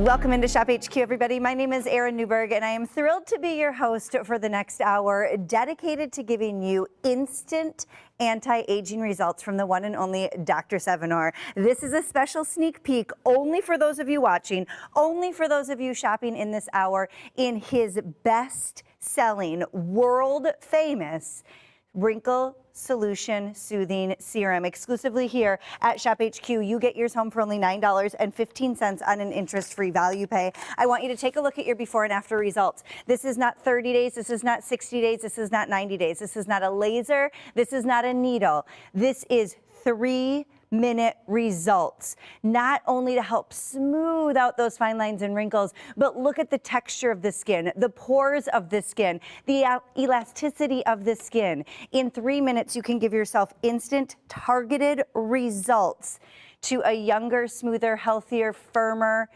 Welcome into Shop HQ, everybody. My name is Erin Newberg, and I am thrilled to be your host for the next hour, dedicated to giving you instant anti-aging results from the one and only Dr. Sevinor. This is a special sneak peek only for those of you watching, only for those of you shopping in this hour, in his best-selling, world-famous Wrinkle Solution Soothing Serum. Exclusively here at Shop HQ, you get yours home for only $9.15 on an interest-free value pay. I want you to take a look at your before and after results. This is not 30 days, this is not 60 days, this is not 90 days, this is not a laser, this is not a needle. This is 3-minute results, not only to help smooth out those fine lines and wrinkles, but look at the texture of the skin, the pores of the skin, the elasticity of the skin. In 3 minutes, you can give yourself instant, targeted results to a younger, smoother, healthier, firmer,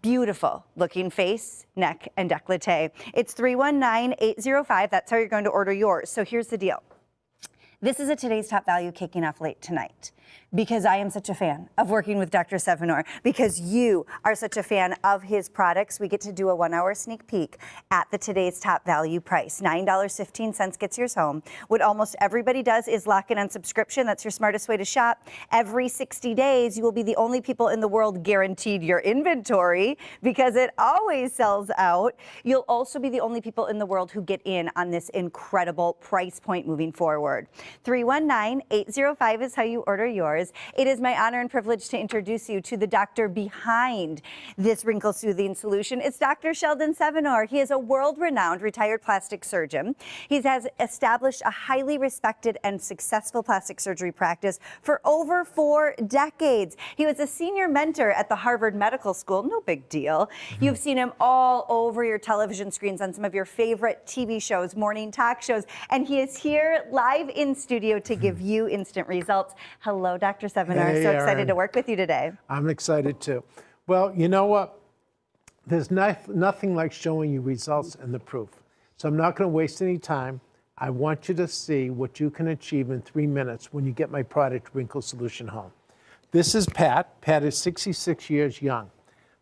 beautiful looking face, neck, and décolleté. It's 319-805. That's how you're going to order yours. So here's the deal. This is a Today's Top Value kicking off late tonight because I am such a fan of working with Dr. Sevinor, because you are such a fan of his products. We get to do a 1-hour sneak peek at the Today's Top Value price. $9.15 gets yours home. What almost everybody does is lock in on subscription. That's your smartest way to shop. Every 60 days, you will be the only people in the world guaranteed your inventory because it always sells out. You'll also be the only people in the world who get in on this incredible price point moving forward. 319-805 is how you order yours. It is my honor and privilege to introduce you to the doctor behind this wrinkle soothing solution. It's Dr. Sheldon Sevinor. He is a world-renowned retired plastic surgeon. He has established a highly respected and successful plastic surgery practice for over 4 decades. He was a senior mentor at the Harvard Medical School. No big deal. You've seen him all over your television screens on some of your favorite TV shows, morning talk shows, and he is here live in studio to give you instant results. Hello, Dr. Sevinor. Hey, so excited Erin. to work with you today. I'm excited too. Well, you know what? There's nothing like showing you results and the proof. So I'm not going to waste any time. I want you to see what you can achieve in 3 minutes when you get my product, Wrinkle Solution, home. This is Pat. Pat is 66 years young.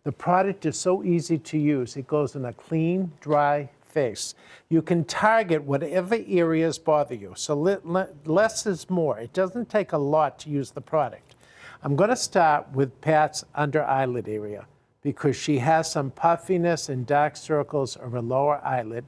The product is so easy to use. It goes in a clean, dry face. You can target whatever areas bother you. So less is more. It doesn't take a lot to use the product. I'm going to start with Pat's under eyelid area because she has some puffiness and dark circles of her lower eyelid.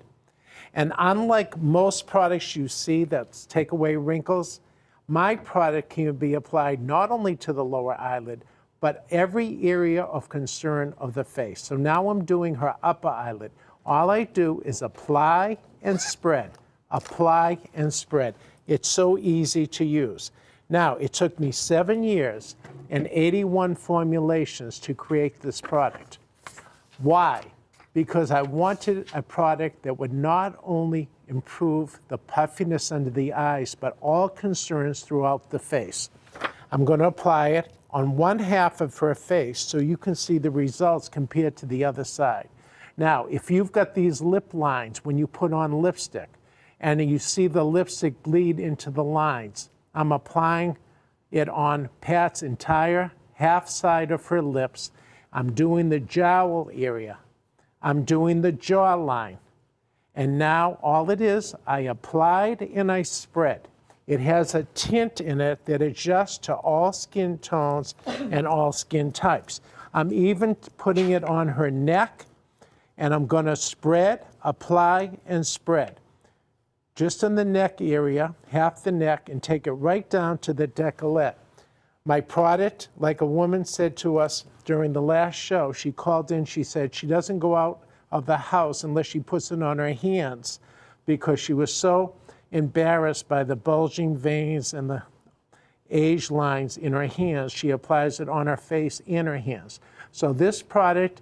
And unlike most products you see that take away wrinkles, my product can be applied not only to the lower eyelid, but every area of concern of the face. So now I'm doing her upper eyelid. All I do is apply and spread, apply and spread. It's so easy to use. Now, it took me 7 years and 81 formulations to create this product. Why? Because I wanted a product that would not only improve the puffiness under the eyes, but all concerns throughout the face. I'm going to apply it on one half of her face so you can see the results compared to the other side. Now, if you've got these lip lines when you put on lipstick and you see the lipstick bleed into the lines, I'm applying it on Pat's entire half side of her lips. I'm doing the jowl area. I'm doing the jawline. And now all it is, I applied and I spread. It has a tint in it that adjusts to all skin tones and all skin types. I'm even putting it on her neck, and I'm going to spread, apply, and spread. Just in the neck area, half the neck, and take it right down to the décolleté. My product, like a woman said to us during the last show, she called in, she said she doesn't go out of the house unless she puts it on her hands because she was so embarrassed by the bulging veins and the age lines in her hands. She applies it on her face and her hands. So this product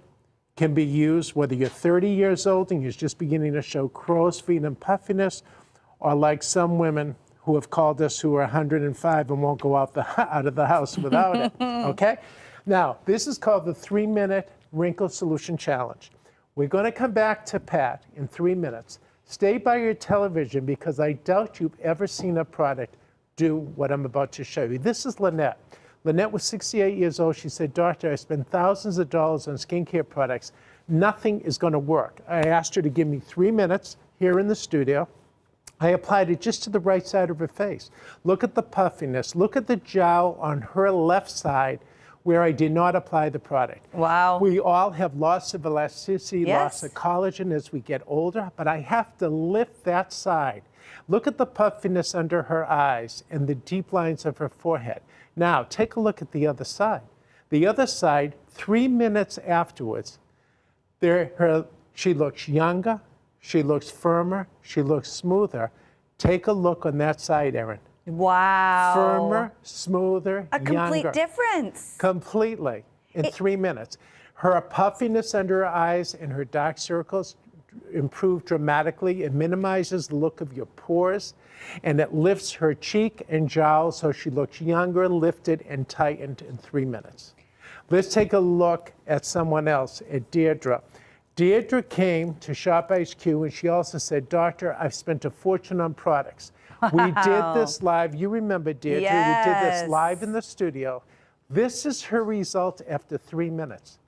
can be used whether you're 30 years old and you're just beginning to show crow's feet and puffiness, or like some women who have called us who are 105 and won't go out of the house without it, okay? Now, this is called the 3-minute Wrinkle Solution Challenge. We're going to come back to Pat in 3 minutes. Stay by your television because I doubt you've ever seen a product do what I'm about to show you. This is Lynette. Lynette was 68 years old. She said, "Doctor, I spend thousands of dollars on skincare products. Nothing is going to work." I asked her to give me 3 minutes here in the studio. I applied it just to the right side of her face. Look at the puffiness. Look at the jowl on her left side where I did not apply the product. Wow. We all have loss of elasticity, Yes. loss of collagen as we get older, but I have to lift that side. Look at the puffiness under her eyes and the deep lines of her forehead. Now, take a look at the other side. The other side, 3 minutes afterwards, she looks younger, she looks firmer, she looks smoother. Take a look on that side, Erin. Wow. Firmer, smoother, A complete younger. difference. Completely, in 3 minutes. Her puffiness under her eyes and her dark circles improved dramatically. It minimizes the look of your pores, and it lifts her cheek and jowl so she looks younger, lifted, and tightened in 3 minutes. Let's take a look at someone else, at Deirdre. Deirdre came to Shop HQ, and she also said, "Doctor, I've spent a fortune on products." We did this live. You remember, Deirdre, Yes. we did this live in the studio. This is her result after 3 minutes.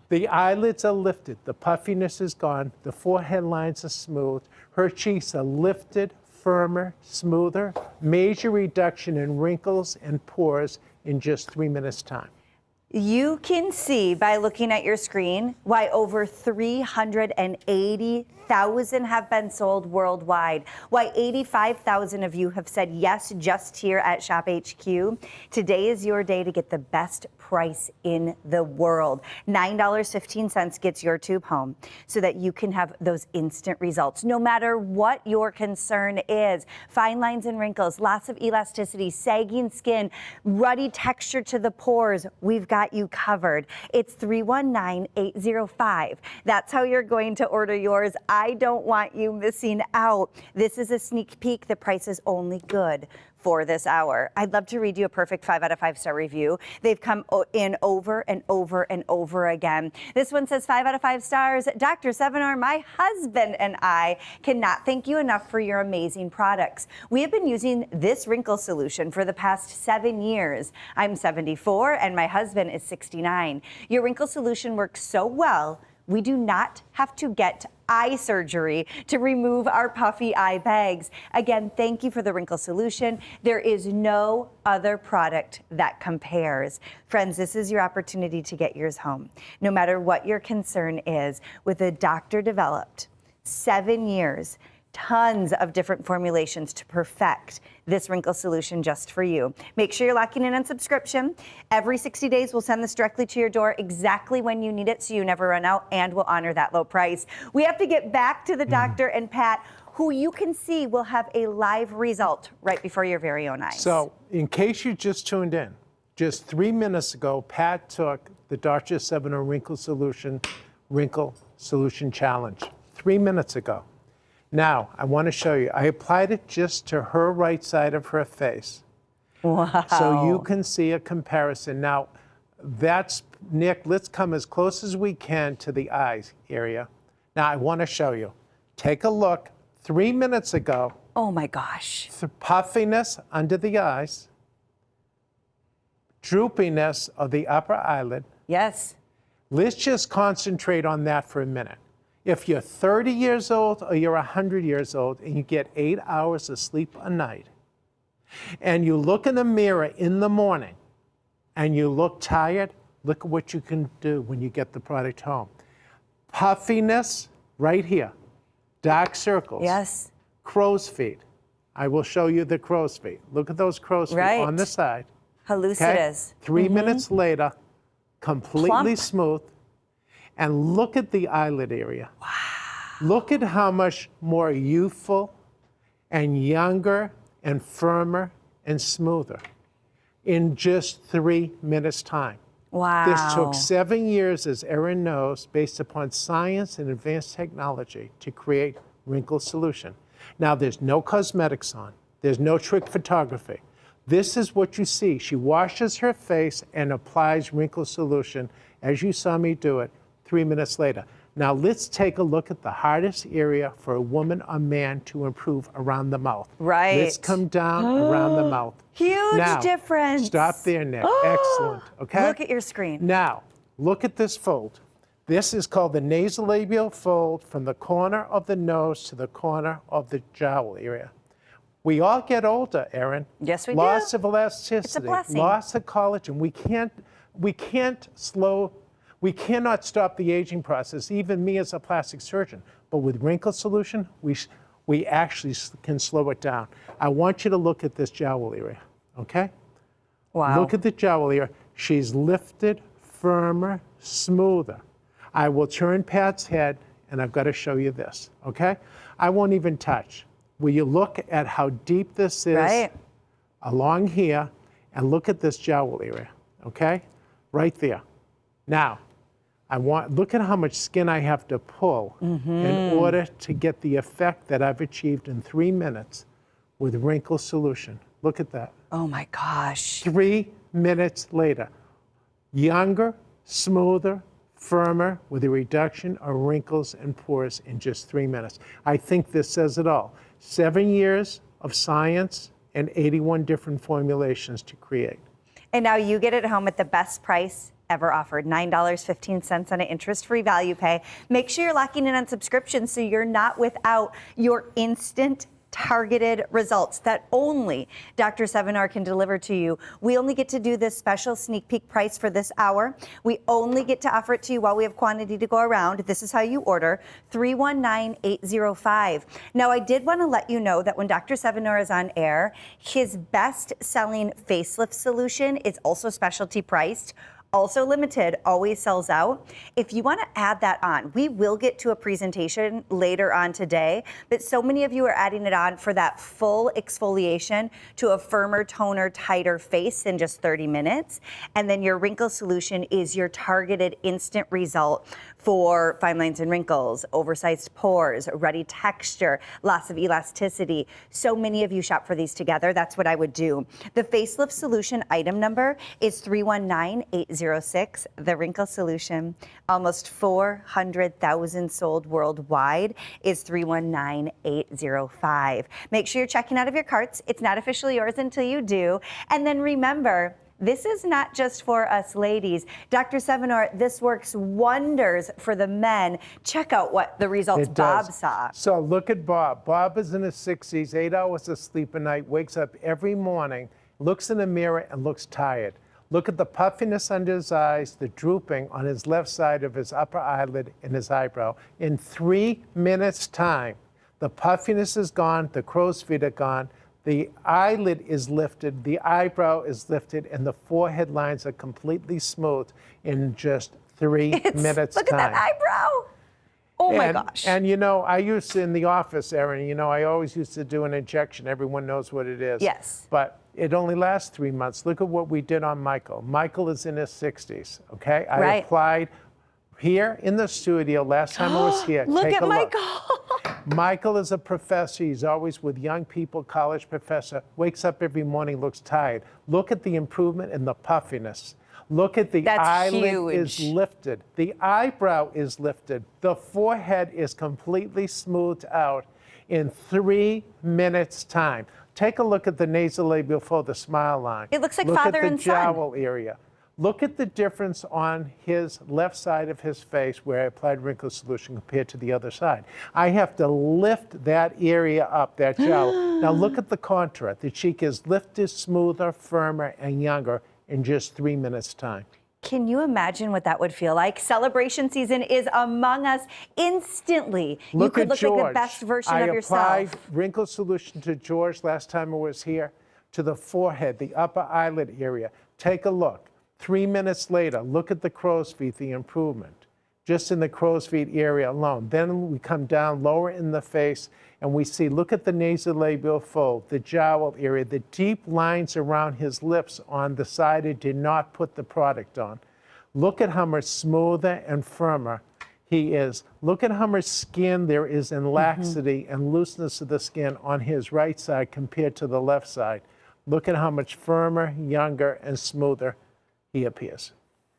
The eyelids are lifted, the puffiness is gone, the forehead lines are smooth, her cheeks are lifted, firmer, smoother, major reduction in wrinkles and pores in just 3 minutes' time. You can see by looking at your screen why over 380,000 have been sold worldwide, why 85,000 of you have said yes just here at Shop HQ. Today is your day to get the best price in the world. $9.15 gets your tube home so that you can have those instant results, no matter what your concern is. Fine lines and wrinkles, lots of elasticity, sagging skin, ruddy texture to the pores. We've got you covered. It's 319-805. That's how you're going to order yours. I don't want you missing out. This is a sneak peek. The price is only good for this hour. I'd love to read you a perfect 5 out of 5 star review. They've come in over and over and over again. This one says 5 out of 5 stars. Dr. Sevinor, my husband and I cannot thank you enough for your amazing products. We have been using this wrinkle solution for the past 7 years. I'm 74 and my husband is 69. Your wrinkle solution works so well, we do not have to get eye surgery to remove our puffy eye bags. Again, thank you for the wrinkle solution. There is no other product that compares. Friends, this is your opportunity to get yours home. No matter what your concern is, with a doctor-developed 7 years, tons of different formulations to perfect this wrinkle solution just for you. Make sure you're locking in on subscription. Every 60 days, we'll send this directly to your door exactly when you need it so you never run out, and we'll honor that low price. We have to get back to the doctor and Pat, who you can see will have a live result right before your very own eyes. So, in case you just tuned in, just 3 minutes ago, Pat took the Dr. Sevinor Wrinkle Solution Challenge. 3 minutes ago. Now, I want to show you. I applied it just to her right side of her face. Wow. So you can see a comparison. Now, that's, Nick, let's come as close as we can to the eyes area. Now, I want to show you. Take a look. 3 minutes ago, Oh my gosh. the puffiness under the eyes, droopiness of the upper eyelid. Yes. Let's just concentrate on that for a minute. If you're 30 years old or you're 100 years old and you get 8 hours of sleep a night, and you look in the mirror in the morning and you look tired, look at what you can do when you get the product home. Puffiness right here, dark circles. Yes. Crow's feet. I will show you the crow's feet. Look at those crow's feet Right. on the side. Hallucidas. 3 minutes later, completely Plump. smooth. And look at the eyelid area. Wow. Look at how much more youthful and younger and firmer and smoother in just 3 minutes' time. Wow. This took 7 years, as Erin knows, based upon science and advanced technology to create wrinkle solution. Now, there's no cosmetics on. There's no trick photography. This is what you see. She washes her face and applies wrinkle solution, as you saw me do it, 3 minutes later. Now let's take a look at the hardest area for a woman or man to improve around the mouth. Right. Let's come down around the mouth. Huge now, difference. Stop there, Nick. Excellent. Okay. Look at your screen. Now, look at this fold. This is called the nasolabial fold from the corner of the nose to the corner of the jowl area. We all get older, Erin. Yes, we Loss do. of elasticity. It's a blessing. Loss of collagen. We cannot stop the aging process, even me as a plastic surgeon. But with Wrinkle Solution, we actually can slow it down. I want you to look at this jowl area, okay? Wow. Look at the jowl area. She's lifted, firmer, smoother. I will turn Pat's head, and I've got to show you this, okay? I won't even touch. Will you look at how deep this is Right. along here, and look at this jowl area, okay? Right there. Now, look at how much skin I have to pull in order to get the effect that I've achieved in 3 minutes with Wrinkle Solution. Look at that. Oh my gosh. 3 minutes later. Younger, smoother, firmer, with a reduction of wrinkles and pores in just 3 minutes. I think this says it all. 7 years of science and 81 different formulations to create. And now you get it home at the best price ever offered, $9.15 on an interest-free value pay. Make sure you're locking in on subscriptions so you're not without your instant targeted results that only Dr. Sevinor can deliver to you. We only get to do this special sneak peek price for this hour. We only get to offer it to you while we have quantity to go around. This is how you order, 319805. Now, I did want to let you know that when Dr. Sevinor is on air, his best-selling facelift solution is also specialty priced. Also limited, always sells out. If you want to add that on, we will get to a presentation later on today, but so many of you are adding it on for that full exfoliation to a firmer, toner, tighter face in just 30 minutes. And then your wrinkle solution is your targeted instant result for fine lines and wrinkles, oversized pores, ruddy texture, loss of elasticity. So many of you shop for these together. That's what I would do. The facelift solution item number is 319806. The wrinkle solution, almost 400,000 sold worldwide, is 319805. Make sure you're checking out of your carts. It's not officially yours until you do. And then remember, this is not just for us ladies. Dr. Sevinor, this works wonders for the men. Check out what the results Bob saw. So look at Bob. Bob is in his 60s, 8 hours of sleep a night, wakes up every morning, looks in the mirror and looks tired. Look at the puffiness under his eyes, the drooping on his left side of his upper eyelid and his eyebrow. In 3 minutes' time, the puffiness is gone, the crow's feet are gone, the eyelid is lifted, the eyebrow is lifted, and the forehead lines are completely smooth in just 3 minutes' Look time. at that eyebrow. Oh my gosh. And you know, I used to, in the office, Erin, you know, I always used to do an injection. Everyone knows what it is. Yes. But it only lasts 3 months. Look at what we did on Michael. Michael is in his 60s, okay? I applied here in the studio last time I was here. Look Take at a Michael. Michael is a professor. He's always with young people, college professor. Wakes up every morning, looks tired. Look at the improvement in the puffiness. Look at the eyelid is lifted. The eyebrow is lifted. The forehead is completely smoothed out in 3 minutes' time. Take a look at the nasolabial fold, the smile line. It looks like father and son. Look at the jowl area. Look at the difference on his left side of his face where I applied Wrinkle Solution compared to the other side. I have to lift that area up, that jowl. Now look at the contour. The cheek is lifted, smoother, firmer, and younger in just 3 minutes' time. Can you imagine what that would feel like? Celebration season is among us instantly. You could look like the best version of yourself. I applied Wrinkle Solution to George last time I was here, to the forehead, the upper eyelid area. Take a look. 3 minutes later, look at the crow's feet, the improvement, just in the crow's feet area alone. Then we come down lower in the face and we see, look at the nasolabial fold, the jowl area, the deep lines around his lips on the side he did not put the product on. Look at how much smoother and firmer he is. Look at how much skin there is in laxity and looseness of the skin on his right side compared to the left side. Look at how much firmer, younger, and smoother he appears.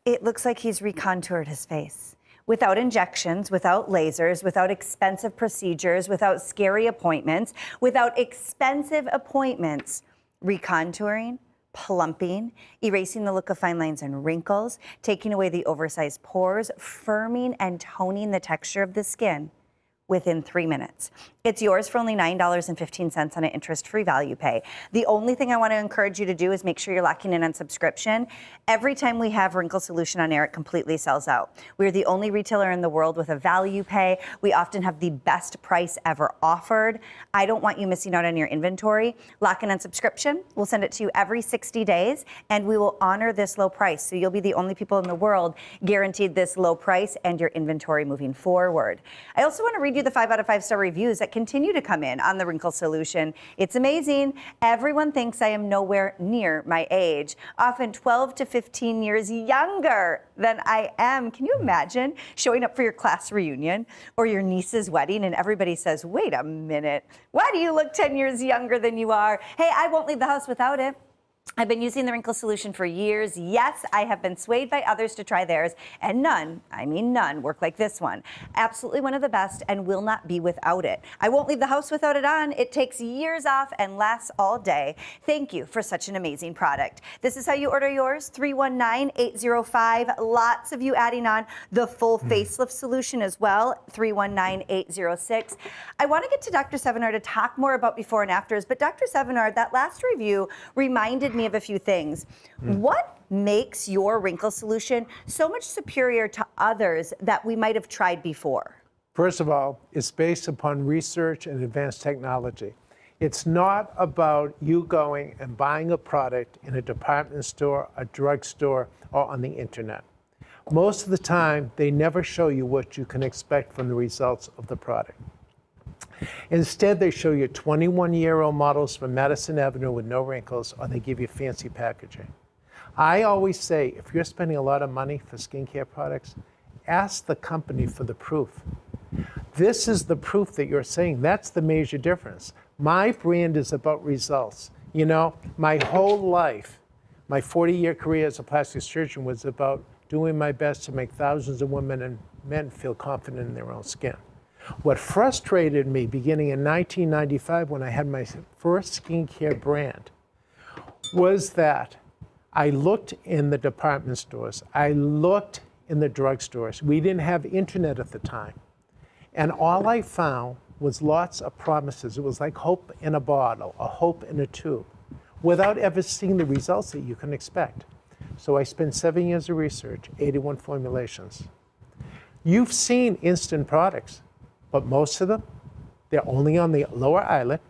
It looks like he's recontoured his face. without injections, without lasers, without expensive procedures, without scary appointments, without expensive appointments, recontouring, plumping, erasing the look of fine lines and wrinkles, taking away the oversized pores, firming and toning the texture of the skin within 3 minutes. It's yours for only $9.15 on an interest-free value pay. The only thing I want to encourage you to do is make sure you're locking in on subscription. Every time we have Wrinkle Solution on air, it completely sells out. We're the only retailer in the world with a value pay. We often have the best price ever offered. I don't want you missing out on your inventory. Lock in on subscription. We'll send it to you every 60 days, and we will honor this low price. So you'll be the only people in the world guaranteed this low price and your inventory moving forward. I also want to read you the 5 out of 5 star reviews that continue to come in on the Wrinkle Solution. It's amazing. Everyone thinks I am nowhere near my age, often 12 to 15 years younger than I am. Can you imagine showing up for your class reunion or your niece's wedding and everybody says, wait a minute, why do you look 10 years younger than you are? Hey, I won't leave the house without it. I've been using the Wrinkle Solution for years. Yes, I have been swayed by others to try theirs, and none, I mean none, work like this one. Absolutely one of the best and will not be without it. I won't leave the house without it on. It takes years off and lasts all day. Thank you for such an amazing product. This is how you order yours, 319-805. Lots of you adding on the full facelift solution as well, 319-806. I want to get to Dr. Sevinor to talk more about before and afters, but Dr. Sevinor, that last review reminded me of a few things. What makes your Wrinkle Solution so much superior to others that we might have tried before? First of all, it's based upon research and advanced technology. It's not about you going and buying a product in a department store, a drugstore, or on the internet. Most of the time, they never show you what you can expect from the results of the product. Instead, they show you 21-year-old models from Madison Avenue with no wrinkles, or they give you fancy packaging. I always say, if you're spending a lot of money for skincare products, ask the company for the proof. This is the proof that you're saying. That's the major difference. My brand is about results. You know, my whole life, my 40-year career as a plastic surgeon was about doing my best to make thousands of women and men feel confident in their own skin. What frustrated me beginning in 1995 when I had my first skincare brand was that I looked in the department stores, I looked in the drugstores. We didn't have internet at the time. And all I found was lots of promises. It was like hope in a bottle, a hope in a tube, without ever seeing the results that you can expect. So I spent 7 years of research, 81 formulations. You've seen instant products. But most of them, they're only on the lower eyelid,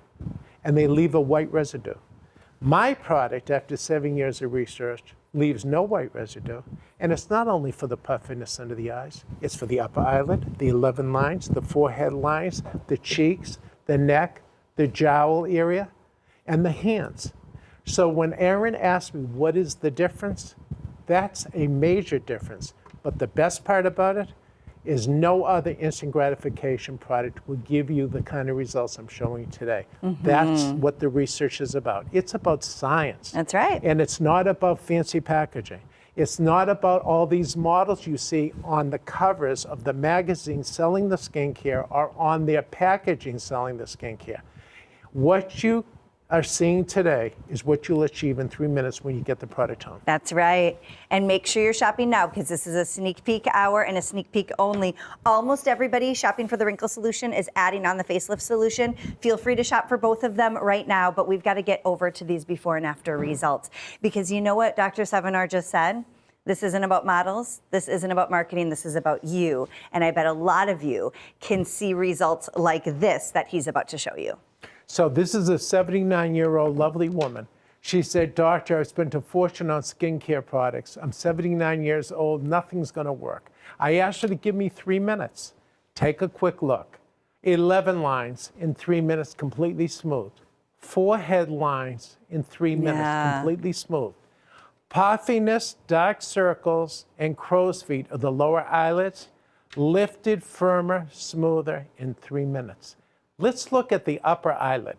and they leave a white residue. My product, after 7 years of research, leaves no white residue, and it's not only for the puffiness under the eyes, it's for the upper eyelid, the 11 lines, the forehead lines, the cheeks, the neck, the jowl area, and the hands. So when Erin asked me what is the difference, that's a major difference. But the best part about it is no other instant gratification product will give you the kind of results I'm showing you today. That's what the research is about. It's about science. That's right. And it's not about fancy packaging. It's not about all these models you see on the covers of the magazines selling the skincare or on their packaging selling the skincare. What you are seeing today is what you'll achieve in 3 minutes when you get the product home. That's right. And make sure you're shopping now because this is a sneak peek hour and a sneak peek only. Almost everybody shopping for the Wrinkle Solution is adding on the facelift solution. Feel free to shop for both of them right now, but we've got to get over to these before and after results because you know what Dr. Sevinor just said? This isn't about models. This isn't about marketing. This is about you. And I bet a lot of you can see results like this that he's about to show you. So this is a 79-year-old lovely woman. She said, "Doctor, I've spent a fortune on skincare products. I'm 79 years old. Nothing's going to work." I asked her to give me 3 minutes. Take a quick look. 11 lines in 3 minutes, completely smooth. Forehead lines in 3 minutes, completely smooth. Puffiness, dark circles, and crow's feet of the lower eyelids, lifted, firmer, smoother in 3 minutes. Let's look at the upper eyelid.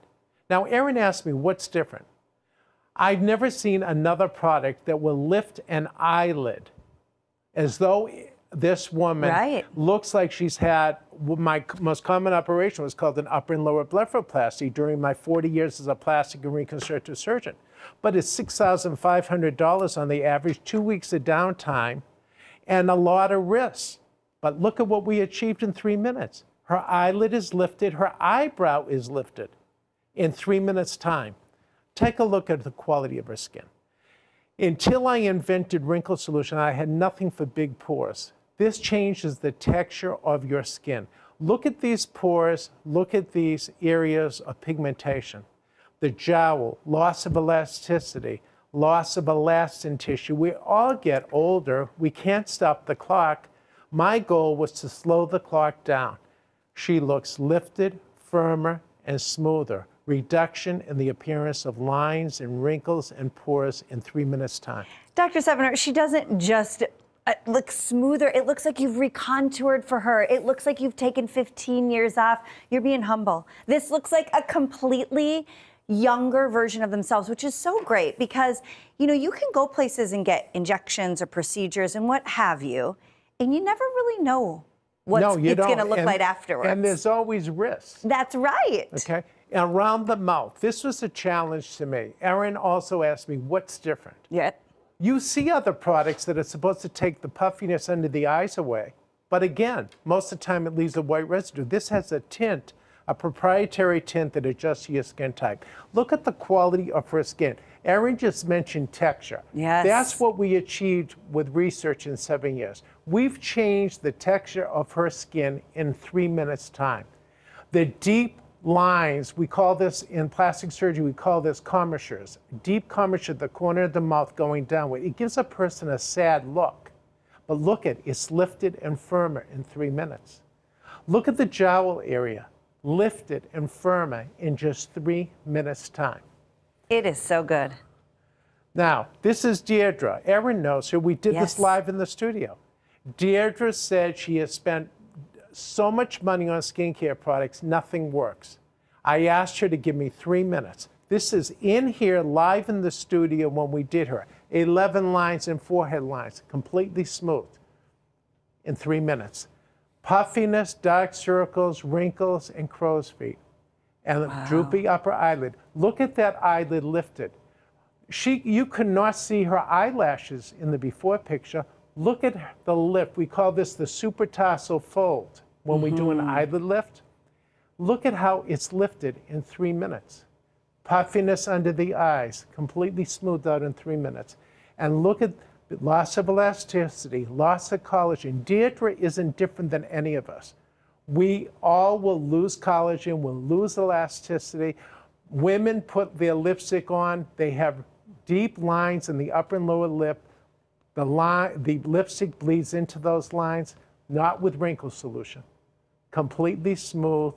Now, Erin asked me, what's different? I've never seen another product that will lift an eyelid as though this woman Right. looks like she's had, my most common operation was called an upper and lower blepharoplasty during my 40 years as a plastic and reconstructive surgeon. But it's $6,500 on the average, 2 weeks of downtime, and a lot of risks. But look at what we achieved in 3 minutes. Her eyelid is lifted, her eyebrow is lifted in 3 minutes' time. Take a look at the quality of her skin. Until I invented Wrinkle Solution, I had nothing for big pores. This changes the texture of your skin. Look at these pores, look at these areas of pigmentation. The jowl, loss of elasticity, loss of elastin tissue. We all get older. We can't stop the clock. My goal was to slow the clock down. She looks lifted, firmer, and smoother. Reduction in the appearance of lines and wrinkles and pores in 3 minutes' time. Dr. Sevinor, she doesn't just look smoother. It looks like you've recontoured for her. It looks like you've taken 15 years off. You're being humble. This looks like a completely younger version of themselves, which is so great because, you know, you can go places and get injections or procedures and what have you, and you never really know what it's going to look like afterwards. And there's always risks. That's right. Okay. Around the mouth. This was a challenge to me. Erin also asked me, what's different? Yeah. You see other products that are supposed to take the puffiness under the eyes away. But again, most of the time it leaves a white residue. This has a tint, a proprietary tint that adjusts to your skin type. Look at the quality of her skin. Erin just mentioned texture. Yes. That's what we achieved with research in 7 years. We've changed the texture of her skin in 3 minutes' time. The deep lines, we call this in plastic surgery, we call this commissures. Deep commissure at the corner of the mouth going downward. It gives a person a sad look. But look at it's lifted and firmer in 3 minutes. Look at the jowl area, lifted and firmer in just 3 minutes' time. It is so good. Now, this is Deirdre. Erin knows her. We did Yes. this live in the studio. Deirdre said she has spent so much money on skincare products, nothing works. I asked her to give me 3 minutes. This is in here live in the studio when we did her. 11 lines and forehead lines, completely smooth in 3 minutes. Puffiness, dark circles, wrinkles, and crow's feet. And droopy upper eyelid. Look at that eyelid lifted. You could not see her eyelashes in the before picture. Look at the lift. We call this the supertarsal fold when we do an eyelid lift. Look at how it's lifted in 3 minutes. Puffiness under the eyes, completely smoothed out in 3 minutes. And look at the loss of elasticity, loss of collagen. Deirdre isn't different than any of us. We all will lose collagen, will lose elasticity. Women put their lipstick on, they have deep lines in the upper and lower lip. The lipstick bleeds into those lines, not with Wrinkle Solution. Completely smooth,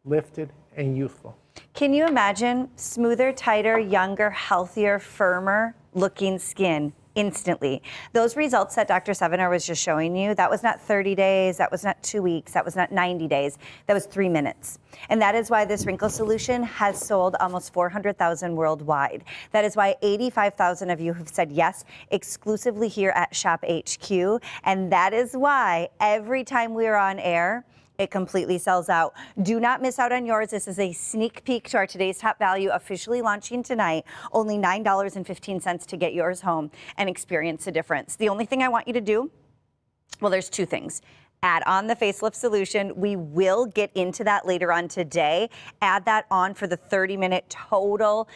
lifted, and youthful. Can you imagine smoother, tighter, younger, healthier, firmer looking skin instantly? Those results that Dr. Sevinor was just showing you, that was not 30 days, that was not 2 weeks, that was not 90 days, that was 3 minutes. And that is why this Wrinkle Solution has sold almost 400,000 worldwide. That is why 85,000 of you have said yes exclusively here at Shop HQ. And that is why every time we're on air, it completely sells out. Do not miss out on yours. This is a sneak peek to our today's top value, officially launching tonight. Only $9.15 to get yours home and experience the difference. The only thing I want you to do, well, there's two things. Add on the facelift solution. We will get into that later on today. Add that on for the 30-minute total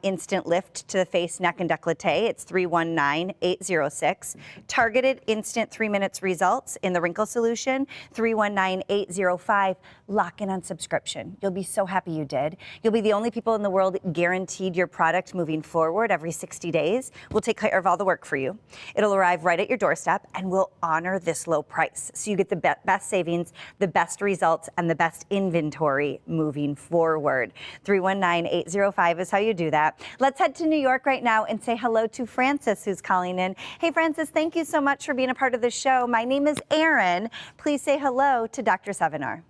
instant lift to the face, neck, and décolleté. It's 319-806. Targeted instant 3 minutes results in the Wrinkle Solution, 319-805. Lock in on subscription. You'll be so happy you did. You'll be the only people in the world guaranteed your product moving forward every 60 days. We'll take care of all the work for you. It'll arrive right at your doorstep, and we'll honor this low price. So you get the best savings, the best results, and the best inventory moving forward. 319-805 is how you do that. Let's head to New York right now and say hello to Francis, who's calling in. Hey, Francis, thank you so much for being a part of the show. My name is Erin. Please say hello to Dr. Sevinor.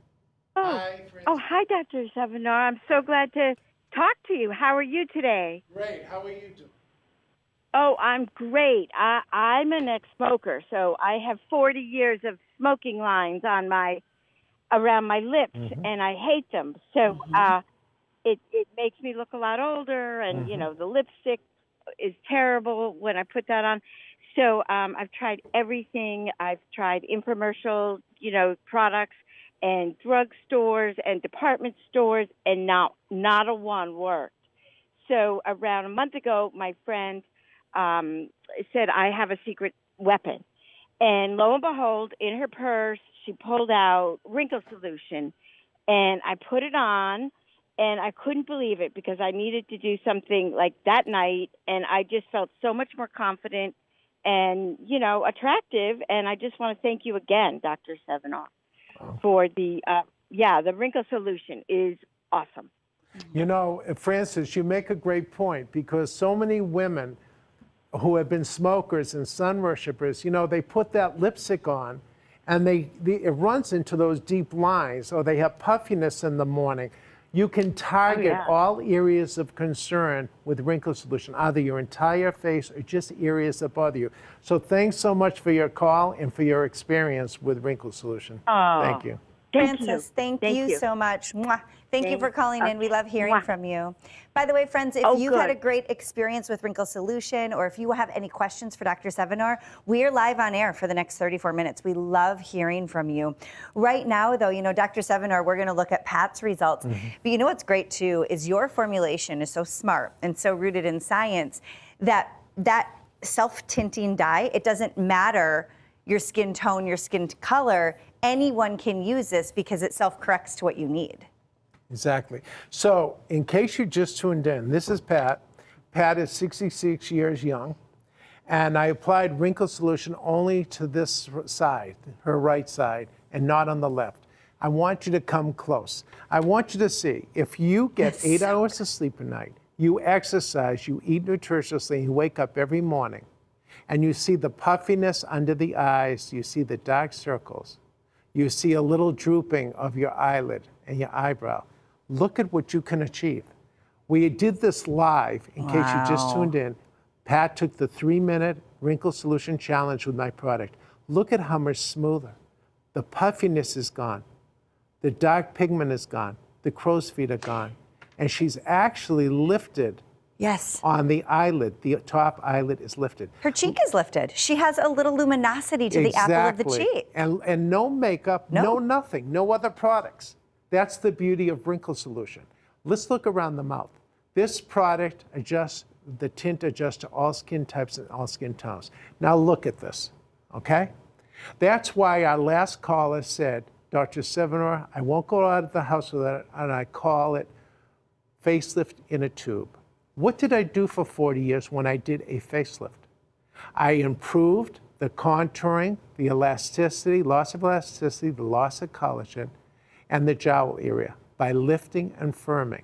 Hi, Dr. Sevinor. I'm so glad to talk to you. How are you today? Great. How are you doing? Oh, I'm great. I'm an ex-smoker, so I have 40 years of smoking lines on around my lips, and I hate them. So it makes me look a lot older, and the lipstick is terrible when I put that on. So I've tried everything. I've tried infomercial, products and drugstores and department stores, and not a one worked. So around a month ago, my friend said, I have a secret weapon. And lo and behold, in her purse, she pulled out wrinkle solution. And I put it on, and I couldn't believe it because I needed to do something like that night. And I just felt so much more confident and, attractive. And I just want to thank you again, Dr. Sevinor, for the wrinkle solution is awesome. Frances, you make a great point because so many women who have been smokers and sun worshippers, they put that lipstick on and it runs into those deep lines, or they have puffiness in the morning. You can target all areas of concern with wrinkle solution, either your entire face or just areas that bother you. So thanks so much for your call and for your experience with wrinkle solution. Thank you. Frances, thank you so much. Mwah. Thank you for calling in. We love hearing from you. By the way, friends, if you've had a great experience with Wrinkle Solution, or if you have any questions for Dr. Sevinor, we're live on air for the next 34 minutes. We love hearing from you. Right now, though, Dr. Sevinor, we're going to look at Pat's results. But what's great, too, is your formulation is so smart and so rooted in science that self-tinting dye, it doesn't matter your skin tone, your skin color. Anyone can use this because it self-corrects to what you need. Exactly. So in case you just tuned in, this is Pat. Pat is 66 years young, and I applied wrinkle solution only to this side, her right side, and not on the left. I want you to come close. I want you to see, if you get 8 hours of sleep a night, you exercise, you eat nutritiously, and you wake up every morning, and you see the puffiness under the eyes, you see the dark circles, you see a little drooping of your eyelid and your eyebrow. Look at what you can achieve. We did this live, in case you just tuned in. Pat took the 3-minute wrinkle solution challenge with my product. Look at how much smoother. The puffiness is gone. The dark pigment is gone. The crow's feet are gone. And she's actually lifted on the eyelid. The top eyelid is lifted. Her cheek is lifted. She has a little luminosity to the apple of the cheek. And no makeup, no nothing, no other products. That's the beauty of wrinkle solution. Let's look around the mouth. This product adjusts, the tint adjusts to all skin types and all skin tones. Now look at this, okay? That's why our last caller said, Dr. Sevinor, I won't go out of the house without it, and I call it facelift in a tube. What did I do for 40 years when I did a facelift? I improved the contouring, the elasticity, loss of elasticity, the loss of collagen, and the jowl area by lifting and firming.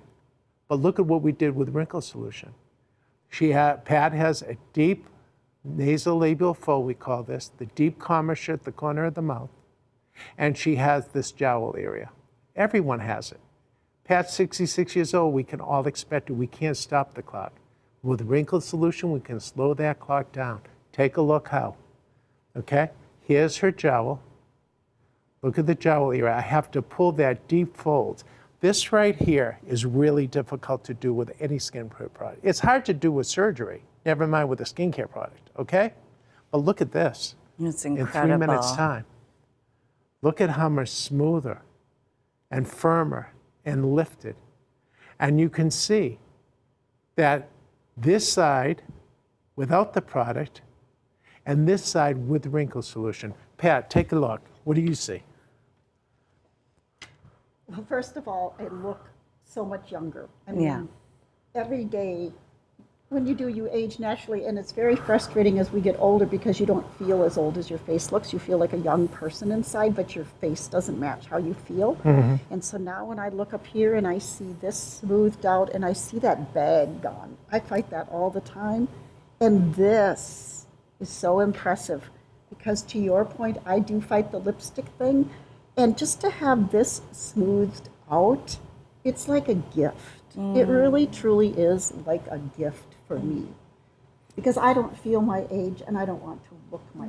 But look at what we did with wrinkle solution. Pat has a deep nasolabial fold, we call this, the deep commissure at the corner of the mouth, and she has this jowl area. Everyone has it. Pat's 66 years old, we can all expect it. We can't stop the clock. With wrinkle solution, we can slow that clock down. Take a look how. Okay? Here's her jowl. Look at the jowl area. I have to pull that deep fold. This right here is really difficult to do with any skincare product. It's hard to do with surgery, never mind with a skincare product, okay? But look at this. It's incredible. In 3 minutes' time. Look at how much smoother and firmer and lifted. And you can see that this side without the product and this side with wrinkle solution. Pat, take a look. What do you see? Well, first of all, I look so much younger. I mean, every day when you do, you age naturally, and it's very frustrating as we get older because you don't feel as old as your face looks. You feel like a young person inside, but your face doesn't match how you feel. And so now when I look up here and I see this smoothed out and I see that bag gone, I fight that all the time. And this is so impressive because, to your point, I do fight the lipstick thing. And just to have this smoothed out, it's like a gift. It really, truly is like a gift for me. because I don't feel my age and I don't want to look my age.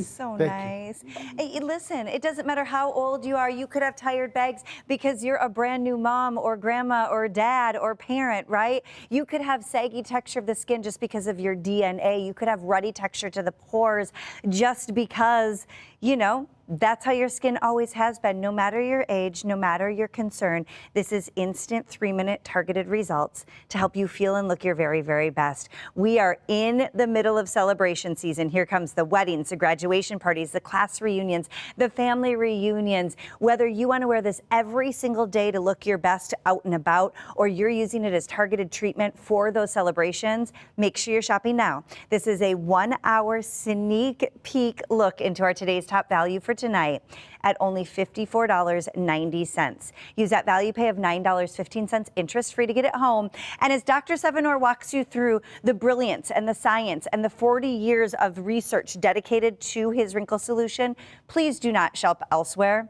So Thank nice. Hey, listen, it doesn't matter how old you are. You could have tired bags because you're a brand new mom or grandma or dad or parent, right? You could have saggy texture of the skin just because of your DNA. You could have ruddy texture to the pores just because, you know, that's how your skin always has been, no matter your age, no matter your concern. This is instant 3-minute targeted results to help you feel and look your very, very best. We are in the middle of celebration season. Here comes the weddings, the graduation parties, the class reunions, the family reunions. Whether you want to wear this every single day to look your best out and about, or you're using it as targeted treatment for those celebrations, make sure you're shopping now. This is a 1-hour sneak peek look into our today's top value for tonight at only $54.90. Use that value pay of $9.15 interest free to get it home. And as Dr. Sevinor walks you through the brilliance and the science and the 40 years of research dedicated to his wrinkle solution, please do not shop elsewhere.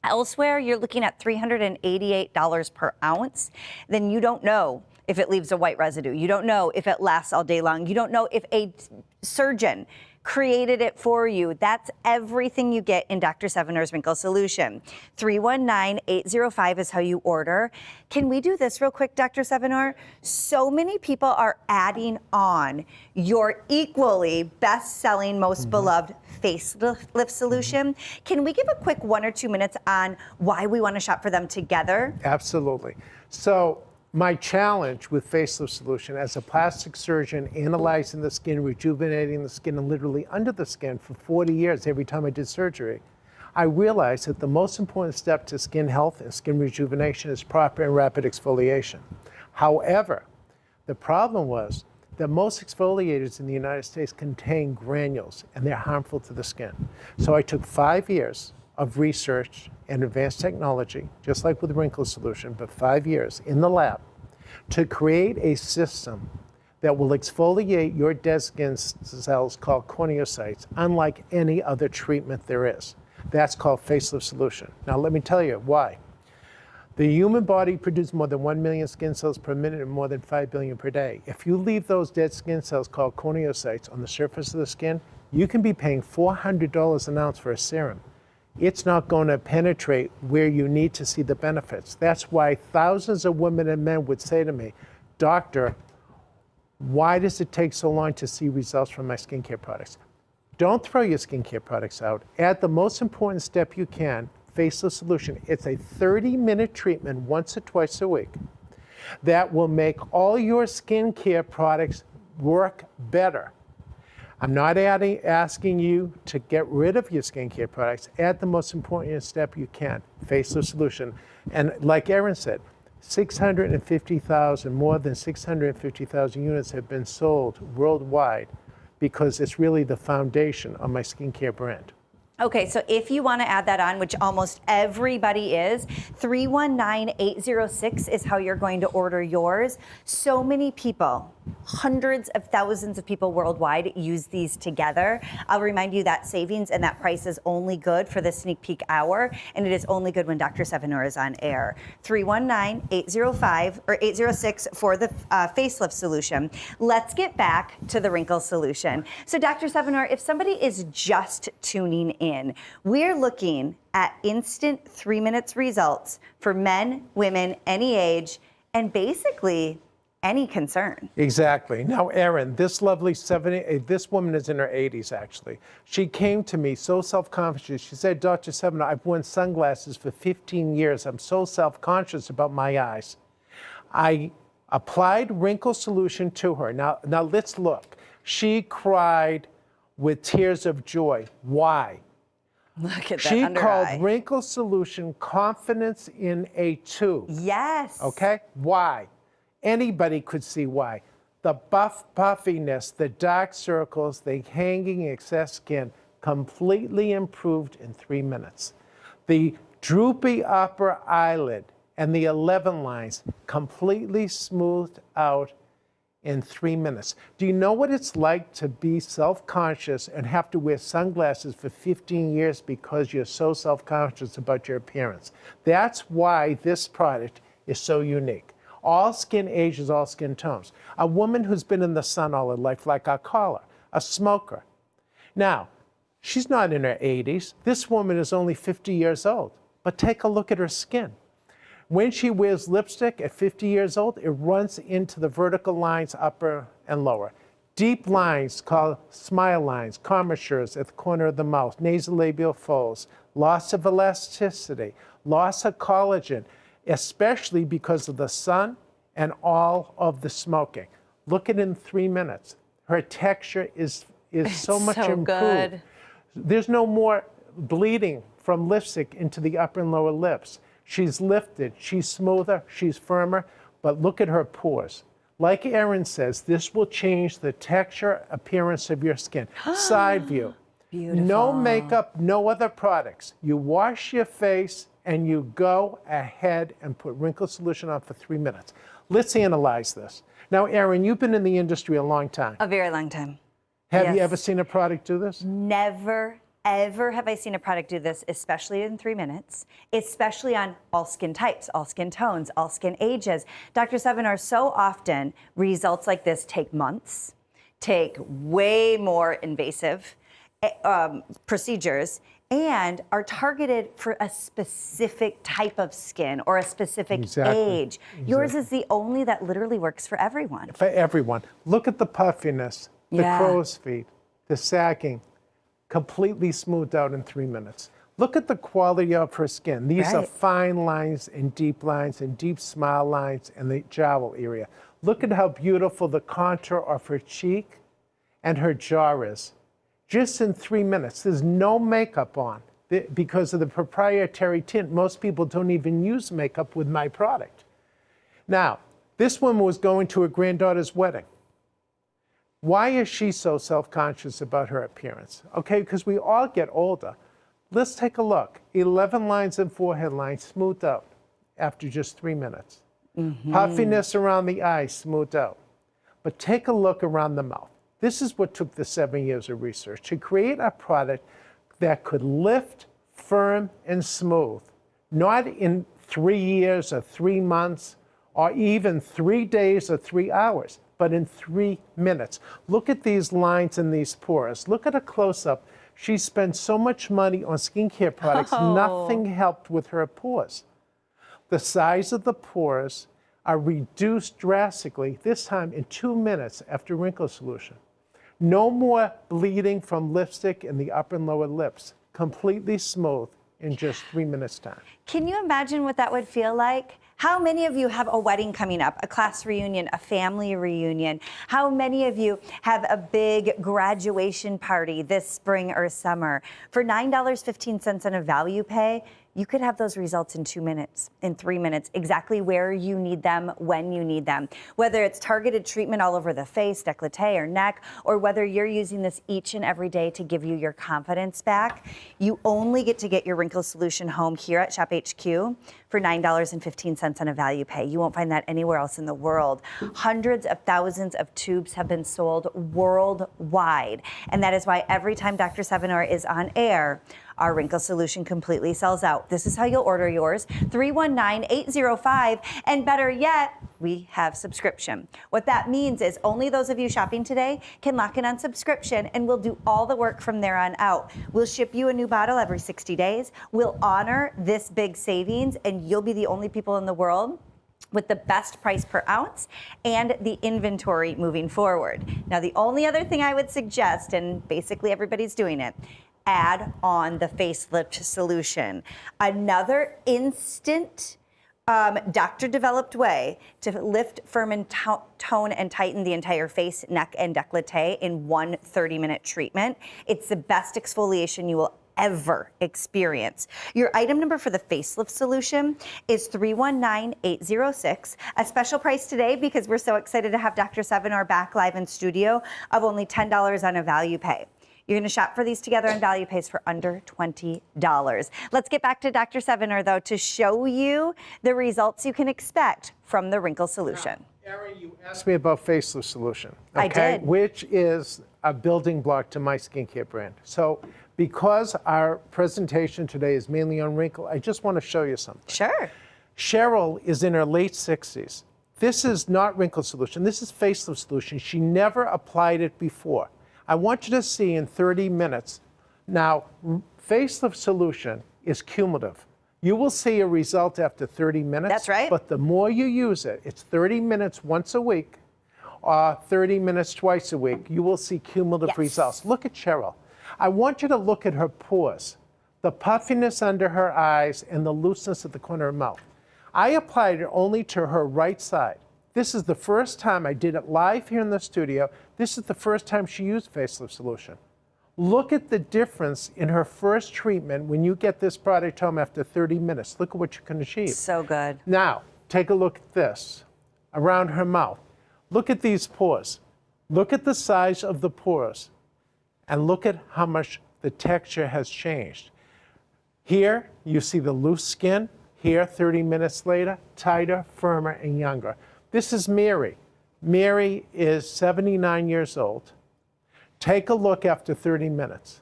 Elsewhere, you're looking at $388 per ounce. Then you don't know if it leaves a white residue. You don't know if it lasts all day long. You don't know if a surgeon created it for you. That's everything you get in Dr. Sevinor's Wrinkle Solution. 319-805 is how you order. Can we do this real quick, Dr. Sevinor? So many people are adding on your equally best-selling, most beloved facelift solution. Can we give a quick 1 or 2 minutes on why we want to shop for them together? Absolutely. So my challenge with Facelift Solution as a plastic surgeon analyzing the skin, rejuvenating the skin, and literally under the skin for 40 years every time I did surgery, I realized that the most important step to skin health and skin rejuvenation is proper and rapid exfoliation. However, the problem was that most exfoliators in the United States contain granules and they're harmful to the skin. So I took 5 years of research and advanced technology, just like with the Wrinkle Solution, but 5 years in the lab to create a system that will exfoliate your dead skin cells called corneocytes, unlike any other treatment there is. That's called Facelift Solution. Now let me tell you why. The human body produces more than 1 million skin cells per minute and more than 5 billion per day. If you leave those dead skin cells called corneocytes on the surface of the skin, you can be paying $400 an ounce for a serum. It's not going to penetrate where you need to see the benefits. That's why thousands of women and men would say to me, "Doctor, why does it take so long to see results from my skincare products?" Don't throw your skincare products out. Add the most important step you can, Facelift Solution. It's a 30-minute treatment once or twice a week that will make all your skincare products work better. I'm not asking you to get rid of your skincare products. Add the most important step you can, Facelift Solution. And like Erin said, more than 650,000 units have been sold worldwide because it's really the foundation of my skincare brand. Okay, so if you want to add that on, which almost everybody is, 319-806 is how you're going to order yours. So many people, hundreds of thousands of people worldwide use these together. I'll remind you that savings and that price is only good for the sneak peek hour, and it is only good when Dr. Sevinor is on air. 319-805 or 806 for the facelift solution. Let's get back to the wrinkle solution. So Dr. Sevinor, if somebody is just tuning in, we're looking at instant 3 minutes results for men, women, any age, and basically any concern. Exactly. Now, Erin, this lovely this woman is in her 80s, actually. She came to me so self-conscious. She said, "Dr. Sevinor, I've worn sunglasses for 15 years. I'm so self-conscious about my eyes." I applied Wrinkle Solution to her. Now let's look. She cried with tears of joy. Why? Look at that She under called eye. Wrinkle Solution confidence in a tube. Yes. Okay? Why? Anybody could see why. The puffiness, the dark circles, the hanging excess skin completely improved in 3 minutes. The droopy upper eyelid and the 11 lines completely smoothed out in 3 minutes. Do you know what it's like to be self-conscious and have to wear sunglasses for 15 years because you're so self-conscious about your appearance? That's why this product is so unique. All skin ages, all skin tones. A woman who's been in the sun all her life, like our caller, a smoker. Now, she's not in her 80s. This woman is only 50 years old. But take a look at her skin. When she wears lipstick at 50 years old, it runs into the vertical lines, upper and lower. Deep lines called smile lines, commissures at the corner of the mouth, nasolabial folds, loss of elasticity, loss of collagen, especially because of the sun and all of the smoking. Look at it in 3 minutes. Her texture is so much improved. Good. There's no more bleeding from lipstick into the upper and lower lips. She's lifted, she's smoother, she's firmer, but look at her pores. Like Erin says, this will change the texture, appearance of your skin. Side view. Beautiful. No makeup, no other products. You wash your face and you go ahead and put wrinkle solution on for 3 minutes. Let's analyze this. Now, Erin, you've been in the industry a long time. A very long time. Have Yes. you ever seen a product do this? Never, ever have I seen a product do this, especially in 3 minutes, especially on all skin types, all skin tones, all skin ages. Dr. Sevinor, so often results like this take months, take way more invasive procedures, and are targeted for a specific type of skin or a specific age. Yours is the only that literally works for everyone. For everyone. Look at the puffiness, the crow's feet, the sagging, completely smoothed out in 3 minutes. Look at the quality of her skin. These are fine lines and deep smile lines in the jowl area. Look at how beautiful the contour of her cheek and her jaw is. Just in 3 minutes. There's no makeup on because of the proprietary tint. Most people don't even use makeup with my product. Now, this woman was going to her granddaughter's wedding. Why is she so self-conscious about her appearance? Okay, because we all get older. Let's take a look. 11 lines and forehead lines smoothed out after just 3 minutes. Puffiness around the eyes smoothed out. But take a look around the mouth. This is what took the 7 years of research, to create a product that could lift, firm, and smooth, not in 3 years or 3 months, or even 3 days or 3 hours, but in 3 minutes. Look at these lines and these pores. Look at a close-up. She spent so much money on skincare products, nothing helped with her pores. The size of the pores are reduced drastically, this time in 2 minutes after wrinkle solution. No more bleeding from lipstick in the upper and lower lips. Completely smooth in just 3 minutes time. Can you imagine what that would feel like? How many of you have a wedding coming up, a class reunion, a family reunion? How many of you have a big graduation party this spring or summer? For $9.15 on a value pay, you could have those results in 2 minutes, in 3 minutes, exactly where you need them, when you need them. Whether it's targeted treatment all over the face, décolleté, or neck, or whether you're using this each and every day to give you your confidence back, you only get to get your wrinkle solution home here at Shop HQ for $9.15 on a value pay. You won't find that anywhere else in the world. Hundreds of thousands of tubes have been sold worldwide. And that is why every time Dr. Sevinor is on air, our wrinkle solution completely sells out. This is how you'll order yours, 319-805, and better yet, we have subscription. What that means is only those of you shopping today can lock in on subscription, and we'll do all the work from there on out. We'll ship you a new bottle every 60 days. We'll honor this big savings, and you'll be the only people in the world with the best price per ounce and the inventory moving forward. Now, the only other thing I would suggest, and basically everybody's doing it, add on the facelift solution. Another instant doctor-developed way to lift, firm, and tone and tighten the entire face, neck, and décolleté in one 30-minute treatment. It's the best exfoliation you will ever experience. Your item number for the facelift solution is 319-806. A special price today because we're so excited to have Dr. Sevinor back live in studio of only $10 on a value pay. You're going to shop for these together on value pays for under $20. Let's get back to Dr. Sevinor, though, to show you the results you can expect from the wrinkle solution. Now, Erin, you asked me about facelift solution. I did. Which is a building block to my skincare brand. So because our presentation today is mainly on wrinkle, I just want to show you something. Sure. Cheryl is in her late 60s. This is not wrinkle solution. This is facelift solution. She never applied it before. I want you to see in 30 minutes. Now, facelift solution is cumulative. You will see a result after 30 minutes. That's right. But the more you use it, it's 30 minutes once a week, or 30 minutes twice a week, you will see cumulative results. Look at Cheryl. I want you to look at her pores, the puffiness under her eyes, and the looseness at the corner of her mouth. I applied it only to her right side. This is the first time I did it live here in the studio. This is the first time she used facelift solution. Look at the difference in her first treatment when you get this product home after 30 minutes. Look at what you can achieve. So good. Now, take a look at this around her mouth. Look at these pores. Look at the size of the pores, and look at how much the texture has changed. Here, you see the loose skin. Here, 30 minutes later, tighter, firmer, and younger. This is Mary. Mary is 79 years old. Take a look after 30 minutes.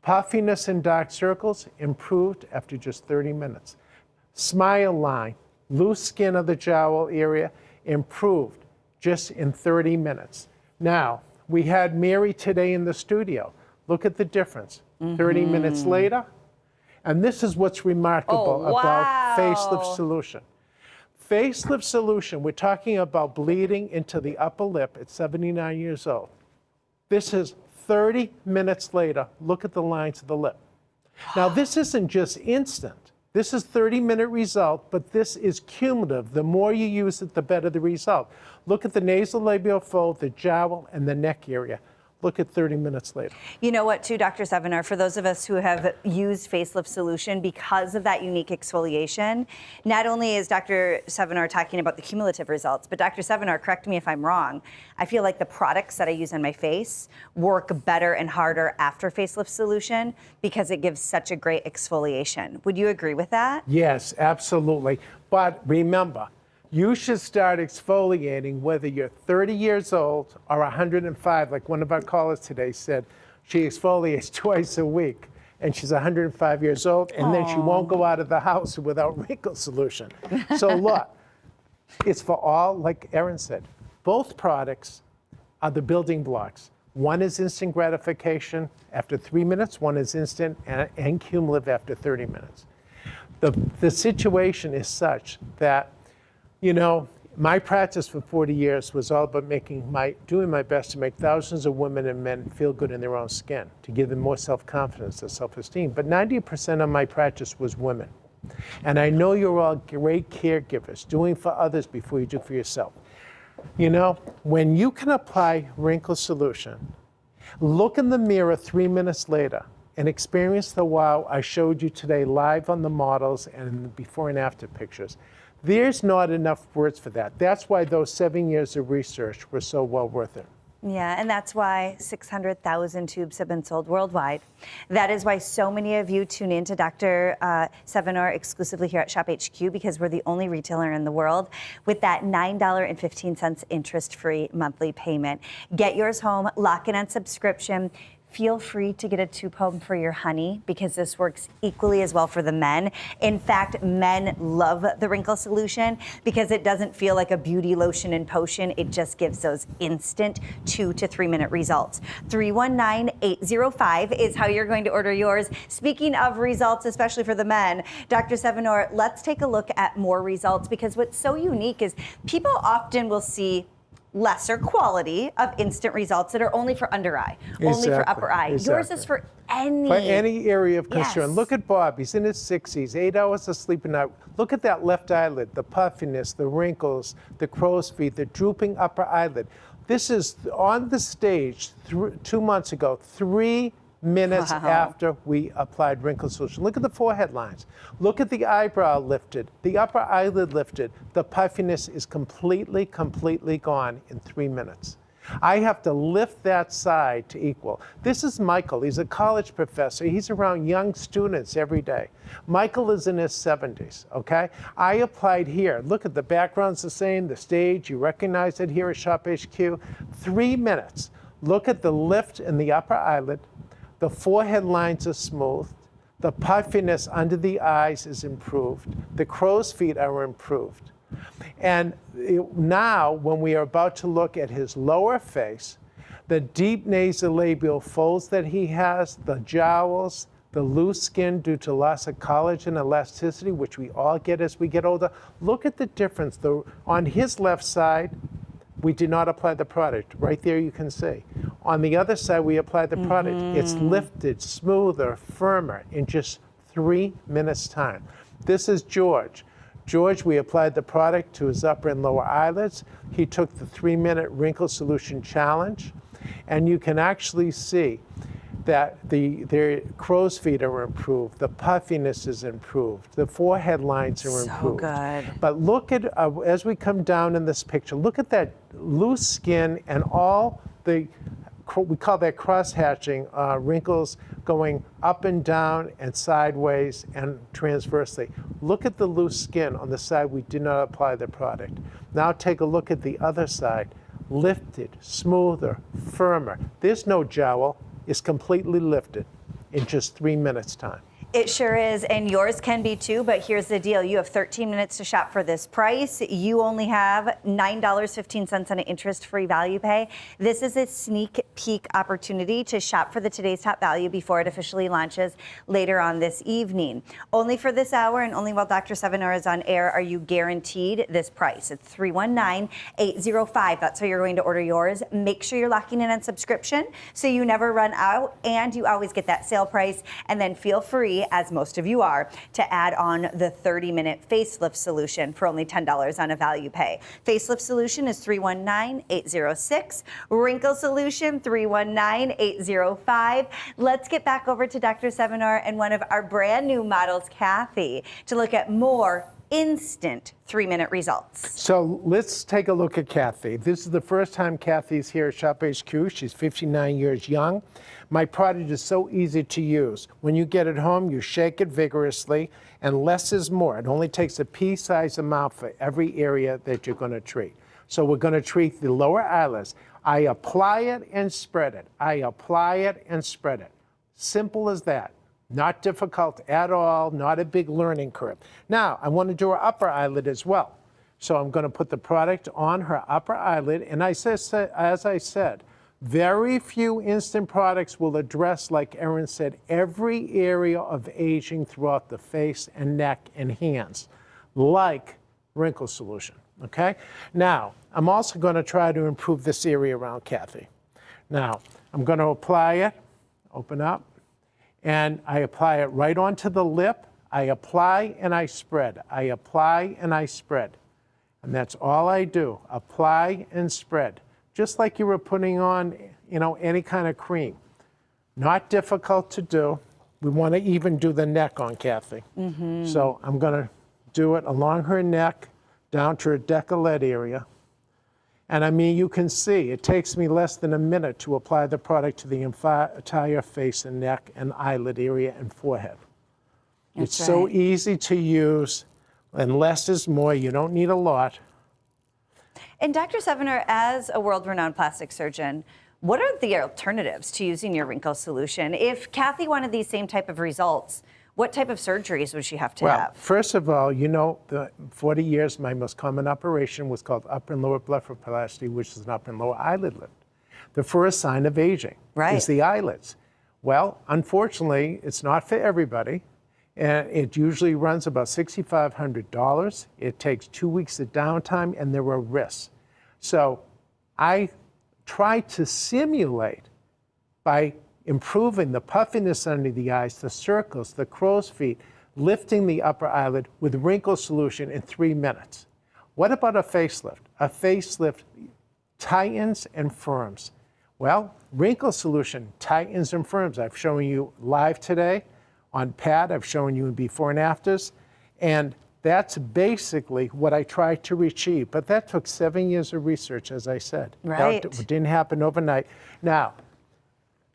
Puffiness and dark circles improved after just 30 minutes. Smile line, loose skin of the jowl area improved just in 30 minutes. Now, we had Mary today in the studio. Look at the difference. 30 minutes later, and this is what's remarkable about facelift solution. Facelift solution, we're talking about bleeding into the upper lip at 79 years old. This is 30 minutes later. Look at the lines of the lip. Now, this isn't just instant. This is 30-minute result, but this is cumulative. The more you use it, the better the result. Look at the nasolabial fold, the jowl, and the neck area. Look at 30 minutes later. You know what, too, Dr. Sevinor, for those of us who have used facelift solution because of that unique exfoliation, not only is Dr. Sevinor talking about the cumulative results, but Dr. Sevinor, correct me if I'm wrong, I feel like the products that I use on my face work better and harder after facelift solution because it gives such a great exfoliation. Would you agree with that? Yes, absolutely. But remember, you should start exfoliating whether you're 30 years old or 105, like one of our callers today said. She exfoliates twice a week, and she's 105 years old, and then she won't go out of the house without wrinkle solution. So look, it's for all, like Erin said, both products are the building blocks. One is instant gratification after 3 minutes, one is instant and cumulative after 30 minutes. The situation is such that, you know, my practice for 40 years was all about doing my best to make thousands of women and men feel good in their own skin, to give them more self-confidence and self-esteem. But 90% of my practice was women. And I know you're all great caregivers, doing for others before you do for yourself. You know, when you can apply wrinkle solution, look in the mirror 3 minutes later and experience the wow I showed you today live on the models and in the before and after pictures. There's not enough words for that. That's why those 7 years of research were so well worth it. Yeah, and that's why 600,000 tubes have been sold worldwide. That is why so many of you tune in to Dr. Sevinor exclusively here at Shop HQ, because we're the only retailer in the world with that $9.15 interest-free monthly payment. Get yours home, lock in on subscription. Feel free to get a tube home for your honey because this works equally as well for the men. In fact, men love the wrinkle solution because it doesn't feel like a beauty lotion and potion. It just gives those instant 2 to 3 minute results. 319-805 is how you're going to order yours. Speaking of results, especially for the men, Dr. Sevinor, let's take a look at more results because what's so unique is people often will see lesser quality of instant results that are only for under eye, only for upper eye. Exactly. Yours is for any area of concern. Yes. Look at Bob. He's in his 60s, 8 hours of sleep a night. Look at that left eyelid, the puffiness, the wrinkles, the crow's feet, the drooping upper eyelid. This is on the stage 2 months ago, 3 minutes after we applied wrinkle solution. Look at the forehead lines. Look at the eyebrow lifted, the upper eyelid lifted. The puffiness is completely gone in 3 minutes. I have to lift that side to equal. This is Michael. He's a college professor. He's around young students every day. Michael is in his 70s, okay? I applied here. Look at the background's the same, the stage. You recognize it here at Shop HQ. 3 minutes. Look at the lift in the upper eyelid. The forehead lines are smooth. The puffiness under the eyes is improved. The crow's feet are improved. And now, when we are about to look at his lower face, the deep nasolabial folds that he has, the jowls, the loose skin due to loss of collagen elasticity, which we all get as we get older. Look at the difference. On his left side, we did not apply the product. Right there you can see. On the other side, we applied the product. It's lifted, smoother, firmer in just 3 minutes time. This is George. George, we applied the product to his upper and lower eyelids. He took the 3-minute wrinkle solution challenge, and you can actually see that their crow's feet are improved, the puffiness is improved, the forehead lines are improved. So good. But look at, as we come down in this picture, look at that loose skin and all the, we call that cross-hatching, wrinkles going up and down and sideways and transversely. Look at the loose skin on the side we did not apply the product. Now take a look at the other side. Lifted, smoother, firmer. There's no jowl. It's completely lifted in just 3 minutes time. It sure is, and yours can be too, but here's the deal. You have 13 minutes to shop for this price. You only have $9.15 on an interest-free value pay. This is a sneak peek opportunity to shop for the Today's Top Value before it officially launches later on this evening. Only for this hour and only while Dr. Sevinor is on air are you guaranteed this price. It's $319-805. That's how you're going to order yours. Make sure you're locking in on subscription so you never run out and you always get that sale price, and then feel free, as most of you are, to add on the 30-minute facelift solution for only $10 on a value pay. Facelift solution is 319-806. Wrinkle solution 319-805. Let's get back over to Dr. Sevinor and one of our brand new models, Kathy, to look at more instant 3-minute results. So let's take a look at Kathy. This is the first time Kathy's here at Shop HQ. She's 59 years young. My product is so easy to use. When you get it home, you shake it vigorously, and less is more. It only takes a pea-sized amount for every area that you're going to treat. So we're going to treat the lower eyelids. I apply it and spread it. I apply it and spread it. Simple as that. Not difficult at all, not a big learning curve. Now, I want to do her upper eyelid as well. So I'm going to put the product on her upper eyelid, and as I said, very few instant products will address, like Erin said, every area of aging throughout the face and neck and hands, like wrinkle solution, okay? Now, I'm also going to try to improve this area around Kathy. Now, I'm going to apply it, open up, and I apply it right onto the lip. I apply and I spread. I apply and I spread. And that's all I do, apply and spread. Just like you were putting on, any kind of cream. Not difficult to do. We want to even do the neck on Kathy. So I'm going to do it along her neck, down to her décolleté area. And I mean, you can see, it takes me less than a minute to apply the product to the entire face and neck and eyelid area and forehead. It's so easy to use, and less is more. You don't need a lot. And Dr. Sevinor, as a world-renowned plastic surgeon, what are the alternatives to using your wrinkle solution? If Kathy wanted these same type of results, what type of surgeries would she have to have? First of all, the 40 years, my most common operation was called upper and lower blepharoplasty, which is an upper and lower eyelid lift. The first sign of aging is the eyelids. Well, unfortunately, it's not for everybody. And it usually runs about $6,500. It takes 2 weeks of downtime, and there are risks. So I try to simulate by improving the puffiness under the eyes, the circles, the crow's feet, lifting the upper eyelid with wrinkle solution in 3 minutes. What about a facelift? A facelift tightens and firms. Well, wrinkle solution tightens and firms. I've shown you live today. On pad, I've shown you in before and afters, and that's basically what I tried to achieve. But that took 7 years of research, as I said. Right. That didn't happen overnight. Now,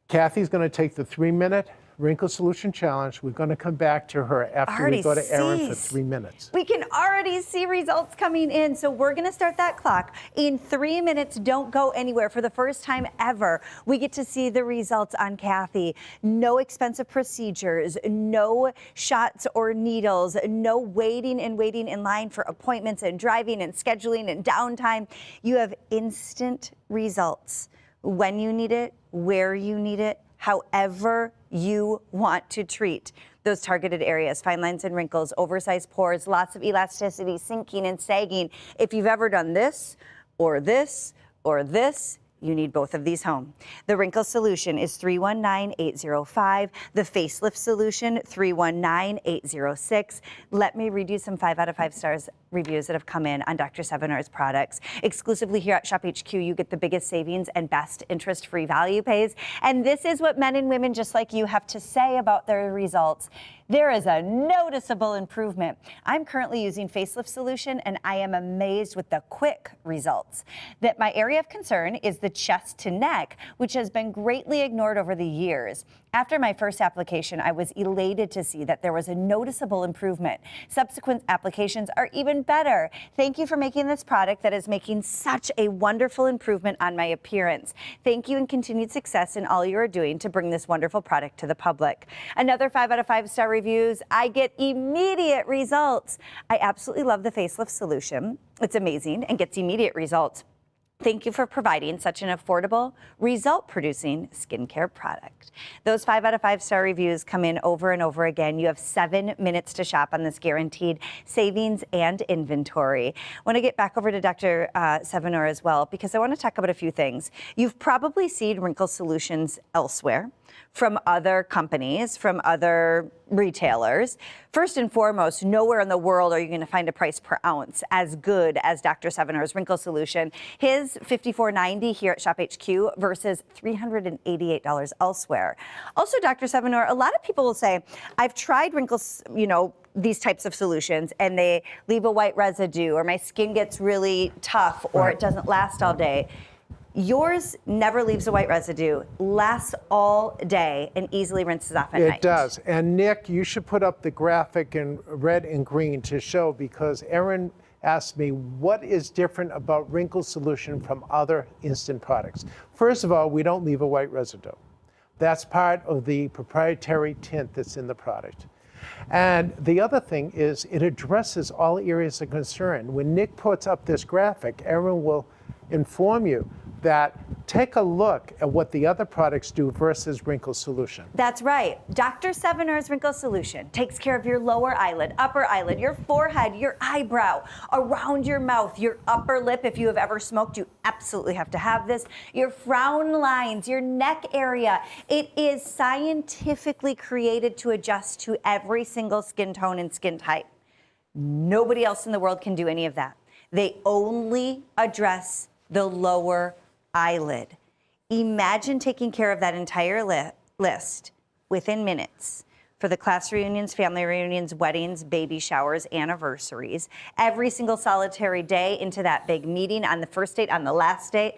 Kathy's going to take the 3-minute Wrinkle Solution Challenge. We're going to come back to her after Already we go to Erin for sees. 3 minutes. We can already see results coming in. So we're going to start that clock in 3 minutes. Don't go anywhere. For the first time ever, we get to see the results on Kathy. No expensive procedures, no shots or needles, no waiting in line for appointments and driving and scheduling and downtime. You have instant results when you need it, where you need it, however you want to treat those targeted areas, fine lines and wrinkles, oversized pores, lots of elasticity, sinking and sagging. If you've ever done this or this or this, you need both of these home. The Wrinkle Solution is 319-805. The Facelift Solution, 319-806. Let me read you some 5 out of 5 stars reviews that have come in on Dr. Sevinor's products. Exclusively here at Shop HQ, you get the biggest savings and best interest-free value pays. And this is what men and women just like you have to say about their results. There is a noticeable improvement. I'm currently using Facelift Solution, and I am amazed with the quick results. That my area of concern is the chest to neck, which has been greatly ignored over the years. After my first application, I was elated to see that there was a noticeable improvement. Subsequent applications are even better. Thank you for making this product that is making such a wonderful improvement on my appearance. Thank you and continued success in all you are doing to bring this wonderful product to the public. Another 5 out of 5 star reviews. I get immediate results. I absolutely love the Facelift Solution. It's amazing and gets immediate results. Thank you for providing such an affordable, result-producing skincare product. Those 5 out of 5 star reviews come in over and over again. You have 7 minutes to shop on this guaranteed savings and inventory. I want to get back over to Dr. Sevinor as well, because I want to talk about a few things. You've probably seen Wrinkle Solutions elsewhere, from other companies, from other retailers. First and foremost, nowhere in the world are you going to find a price per ounce as good as Dr. Sevinor's Wrinkle Solution. His $54.90 here at Shop HQ versus $388 elsewhere. Also, Dr. Sevinor, a lot of people will say, I've tried wrinkles, these types of solutions, and they leave a white residue, or my skin gets really tough, or it doesn't last all day. Yours never leaves a white residue, lasts all day, and easily rinses off at night. It does. And Nick, you should put up the graphic in red and green to show, because Erin asked me what is different about Wrinkle Solution from other instant products. First of all, we don't leave a white residue. That's part of the proprietary tint that's in the product. And the other thing is it addresses all areas of concern. When Nick puts up this graphic, Erin will inform you that take a look at what the other products do versus Wrinkle Solution. That's right. Dr. Sevinor's Wrinkle Solution takes care of your lower eyelid, upper eyelid, your forehead, your eyebrow, around your mouth, your upper lip. If you have ever smoked, you absolutely have to have this. Your frown lines, your neck area. It is scientifically created to adjust to every single skin tone and skin type. Nobody else in the world can do any of that. They only address the lower eyelid. Imagine taking care of that entire list within minutes for the class reunions, family reunions, weddings, baby showers, anniversaries, every single solitary day into that big meeting, on the first date, on the last date,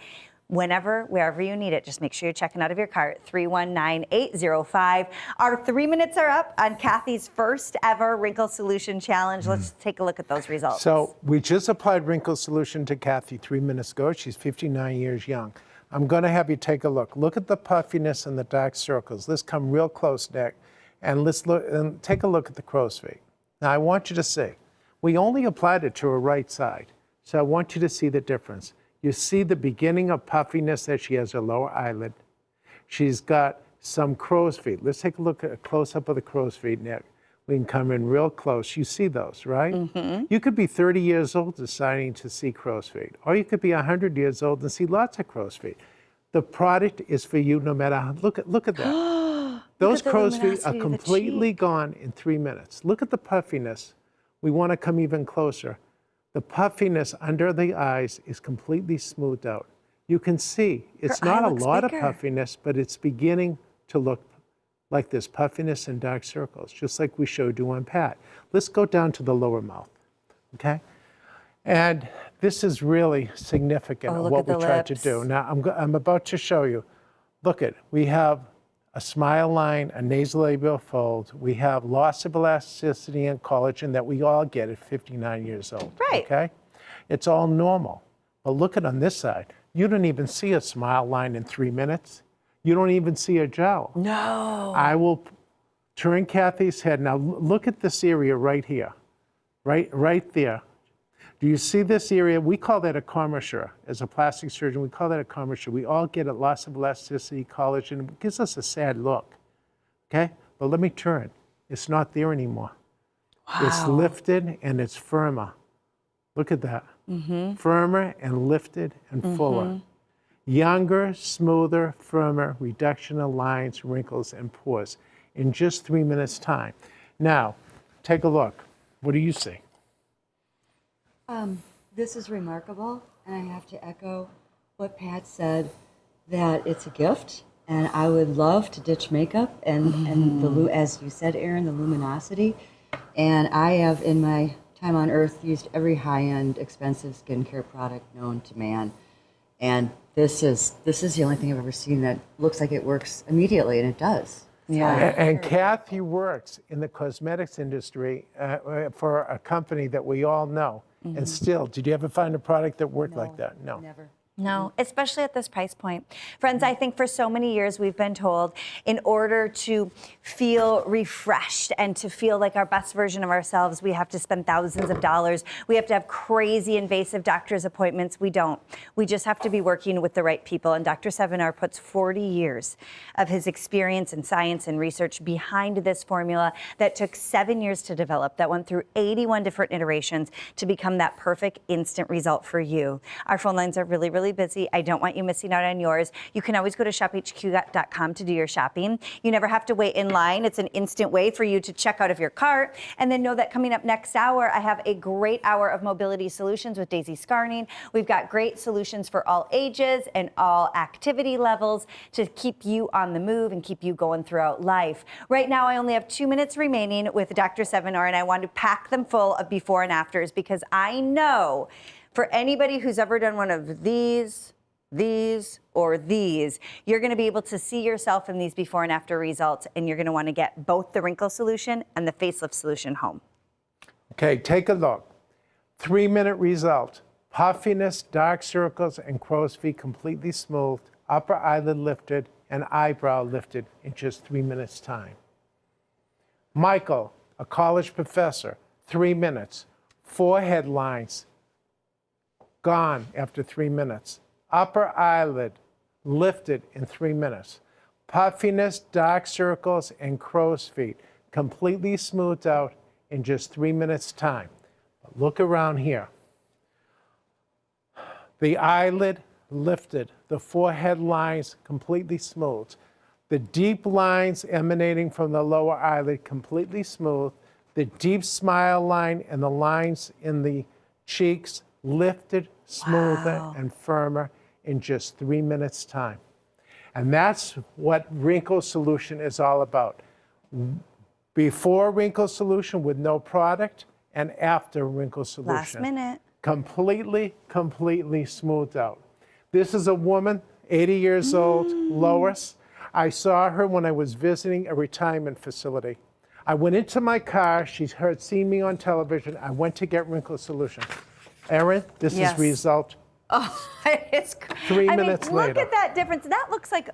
whenever, wherever you need it. Just make sure you're checking out of your cart, 319-805. Our 3 minutes are up on Kathy's first ever Wrinkle Solution Challenge. Let's take a look at those results. So we just applied Wrinkle Solution to Kathy 3 minutes ago. She's 59 years young. I'm going to have you take a look. Look at the puffiness and the dark circles. Let's come real close, Nick, and let's look and take a look at the crow's feet. Now I want you to see, we only applied it to her right side, so I want you to see the difference. You see the beginning of puffiness that she has her lower eyelid. She's got some crow's feet. Let's take a look at a close-up of the crow's feet, Nick. We can come in real close. You see those, right? Mm-hmm. You could be 30 years old deciding to see crow's feet, or you could be 100 years old and see lots of crow's feet. The product is for you no matter how. Look at that. Those crow's feet are completely gone in 3 minutes. Look at the puffiness. We want to come even closer. The puffiness under the eyes is completely smoothed out. You can see it's not a lot of puffiness, but it's beginning to look like this puffiness and dark circles, just like we showed you on Pat. Let's go down to the lower mouth, okay? And this is really significant of what we tried to do. Now, I'm about to show you. Look at, we have a smile line, a nasolabial fold. We have loss of elasticity and collagen that we all get at 59 years old. Right. Okay? It's all normal. But look at on this side. You don't even see a smile line in 3 minutes. You don't even see a jowl. No. I will turn Kathy's head. Now look at this area right here. Right there. Do you see this area? We call that a commissure. As a plastic surgeon, we call that a commissure. We all get a loss of elasticity, collagen. It gives us a sad look. Okay? But let me turn. It's not there anymore. Wow. It's lifted and it's firmer. Look at that. Firmer and lifted and fuller. Younger, smoother, firmer, reduction of lines, wrinkles, and pores in just 3 minutes' time. Now, take a look. What do you see? This is remarkable, and I have to echo what Pat said, that it's a gift, and I would love to ditch makeup and as you said, Erin, the luminosity. And I have, in my time on Earth, used every high-end, expensive skincare product known to man, and this is the only thing I've ever seen that looks like it works immediately, and it does. Yeah. And Kathy works in the cosmetics industry for a company that we all know. And still, did you ever find a product that worked like that? No. Never. No, especially at this price point. Friends, I think for so many years we've been told in order to feel refreshed and to feel like our best version of ourselves, we have to spend thousands of dollars. We have to have crazy invasive doctor's appointments. We don't. We just have to be working with the right people. And Dr. Sevinor puts 40 years of his experience in science and research behind this formula that took 7 years to develop, that went through 81 different iterations to become that perfect instant result for you. Our phone lines are really, really busy. I don't want you missing out on yours. You can always go to shophq.com to do your shopping. You never have to wait in line. It's an instant way for you to check out of your cart. And then know that coming up next hour, I have a great hour of mobility solutions with Daisy Scarning. We've got great solutions for all ages and all activity levels to keep you on the move and keep you going throughout life. Right now, I only have 2 minutes remaining with Dr. Sevinor, and I want to pack them full of before and afters because I know for anybody who's ever done one of these, or these, you're going to be able to see yourself in these before and after results, and you're going to want to get both the wrinkle solution and the facelift solution home. Okay, take a look. 3-minute result. Puffiness, dark circles, and crow's feet completely smoothed, upper eyelid lifted, and eyebrow lifted in just 3 minutes' time. Michael, a college professor, 3 minutes. Forehead lines gone after 3 minutes. Upper eyelid lifted in 3 minutes. Puffiness, dark circles, and crow's feet completely smoothed out in just 3 minutes' time. But look around here. The eyelid lifted, the forehead lines completely smoothed. The deep lines emanating from the lower eyelid completely smooth. The deep smile line and the lines in the cheeks lifted, smoother, and firmer in just 3 minutes' time. And that's what wrinkle solution is all about. Before wrinkle solution with no product, and after wrinkle solution. Last minute. Completely smoothed out. This is a woman, 80 years old, Lois. I saw her when I was visiting a retirement facility. I went into my car, she's seen me on television, I went to get wrinkle solution. Erin, this is result. Oh, it's 3 minutes later. Look at that difference. That looks like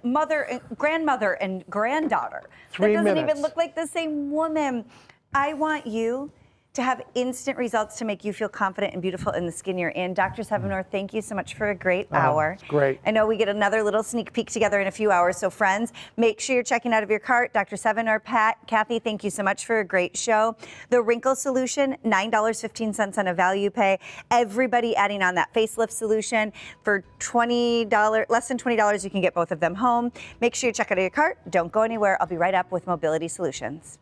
grandmother and granddaughter. 3 that doesn't minutes. even look like the same woman. I want you to have instant results to make you feel confident and beautiful in the skin you're in. Dr. Sevinor, thank you so much for a great hour. It's great. I know we get another little sneak peek together in a few hours. So friends, make sure you're checking out of your cart. Dr. Sevinor, Pat, Kathy, thank you so much for a great show. The wrinkle solution, $9.15 on a value pay. Everybody adding on that facelift solution for $20, less than $20, you can get both of them home. Make sure you check out of your cart. Don't go anywhere. I'll be right up with mobility solutions.